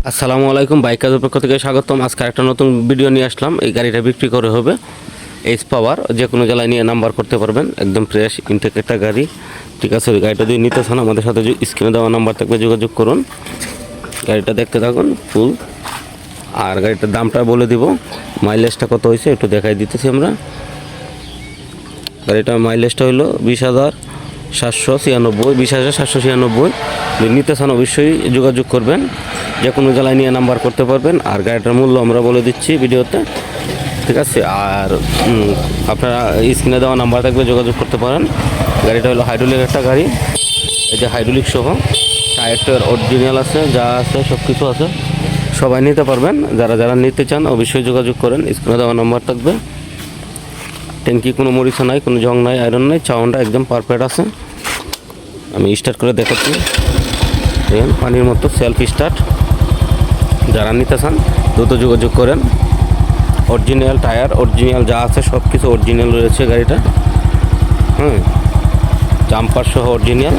আসসালামু আলাইকুম, বাইক কাজের পক্ষ থেকে স্বাগতম। আজকে একটা নতুন ভিডিও নিয়ে আসলাম। এই গাড়িটা বিক্রি করে হবে এইচ পাওয়ার, যে কোনো জেলায় নিয়ে নাম্বার করতে পারবেন। একদম ফ্রেশ ইনটেক একটা গাড়ি, ঠিক আছে। ওই গাড়িটা যদি নিতে চান আমাদের সাথে স্ক্রিনে দেওয়া নাম্বার থাকবে, যোগাযোগ করুন। গাড়িটা দেখতে থাকুন ফুল, আর গাড়িটার দামটা বলে দিব। মাইলেজটা কত হয়েছে একটু দেখাই দিতেছি আমরা। গাড়িটার মাইলেজটা হলো 20,796, 20,796। যদি নিতে চান অবশ্যই যোগাযোগ করবেন, যে কোনো জেলায় নিয়ে নাম্বার করতে পারবেন। আর গাড়িটার মূল্য আমরা বলে দিচ্ছি ভিডিওতে, ঠিক আছে। আর আপনারা স্ক্রিনে দেওয়া নাম্বার থাকবে, যোগাযোগ করতে পারেন। গাড়িটা হলো হাইড্রোলিক একটা গাড়ি, এই যে হাইড্রোলিক সহ টায়ারটার অরিজিনাল আছে, যা আছে সব কিছু আছে, সবাই নিতে পারবেন। যারা যারা নিতে চান অবশ্যই যোগাযোগ করেন, স্ক্রিনে দেওয়া নাম্বার থাকবে। ট্যাঙ্কি কোনো মরিচা নাই, কোনো জং নাই, আয়রন নাই, চাউন্ডটা একদম পারফেক্ট আছে। আমি স্টার্ট করে দেখাচ্ছি, দেখেন পানির মতো সেলফ স্টার্ট। যারা নিতে চান দ্রুত যোগাযোগ করেন। অরিজিনাল টায়ার, অরিজিনাল যা আছে সব কিছু অরিজিনাল রয়েছে গাড়িটা, জাম্পার সহ অরিজিনাল।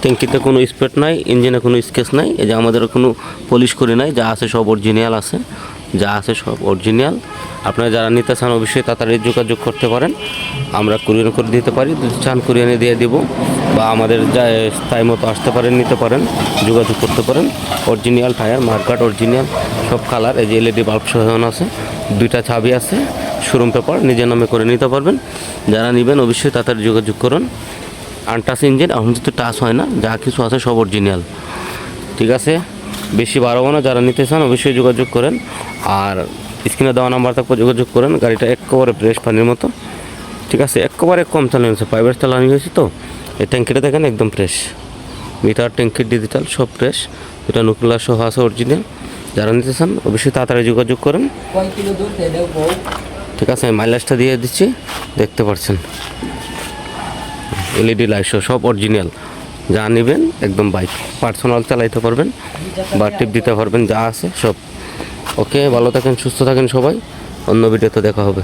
ট্যাঙ্কিতে কোনো স্পট নাই, ইঞ্জিনে কোনো স্কেচ নাই, এই যে আমাদের কোনো পলিশ করে নাই, যা আছে সব অরিজিনাল আছে, যা আছে সব অরিজিনাল। আপনারা যারা নিতে চান অবশ্যই তাড়াতাড়ি যোগাযোগ করতে পারেন। আমরা কুরিয়ার করে দিতে পারি, যদি চান কুরিয়ারে দিয়ে দিব, বা আমাদের যা টাইম মতো আসতে পারেন, নিতে পারেন, যোগাযোগ করতে পারেন। অরিজিনাল টায়ার, মার্কাট অরিজিনাল, সব কালার। এই যে এলইডি বাল্ব সহ আছে, 2টা চাবি আছে, শোরুম পেপার, নিজের নামে করে নিতে পারবেন। যারা নেবেন অবশ্যই তাড়াতাড়ি যোগাযোগ করুন। আনটাচ ইঞ্জিন, এখন কিন্তু টাচ হয় না, যা কিছু আছে সব অরিজিনাল, ঠিক আছে। বেশি বাড়াবো না, যারা নিতে চান অবশ্যই যোগাযোগ করেন। আর স্ক্রিনে দেওয়া নাম্বার থাকবে, যোগাযোগ করেন। গাড়িটা একেবারে ফ্রেশ পানির মতো, ঠিক আছে। একেবারে কম চালানো হয়েছে, 5 চালানো হয়েছে তো। এই ট্যাঙ্কিটা দেখেন একদম ফ্রেশ, মিটার ট্যাঙ্কি ডিজিটাল সব ফ্রেশ। এটা নুকুলার সহ আছে অরিজিনাল। যারা নিতে চান অবশ্যই তাড়াতাড়ি যোগাযোগ করেন, ঠিক আছে। আমি মাইলেজটা দিয়ে দিচ্ছি, দেখতে পাচ্ছেন এলইডি লাইট সব অরিজিনাল। যা নেবেন একদম বাইক পার্সোনাল চালাইতে পারবেন বা টিপ দিতে পারবেন, যা আছে সব। ওকে, ভালো থাকেন, সুস্থ থাকেন সবাই। অন্য ভিডিওতে দেখা হবে।